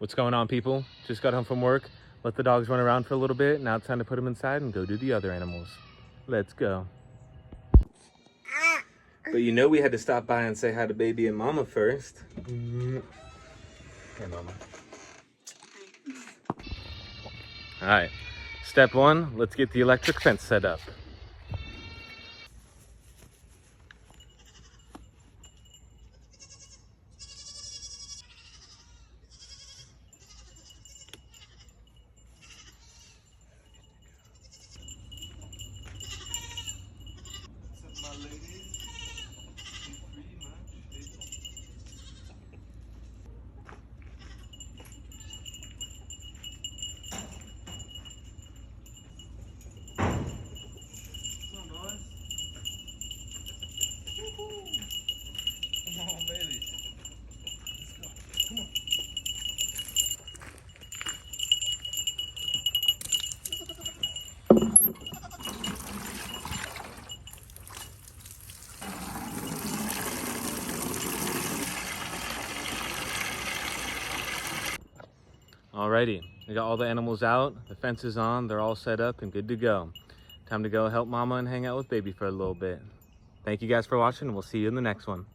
What's going on, people? Just got home from work. Let the dogs run around for a little bit. Now it's time to put them inside and go do the other animals. Let's go. But you know we had to stop by and say hi to baby and mama first. Hey, mama. All right, step one, let's get the electric fence set up. Alrighty, we got all the animals out, the fence is on, they're all set up and good to go. Time to go help mama and hang out with baby for a little bit. Thank you guys for watching, and we'll see you in the next one.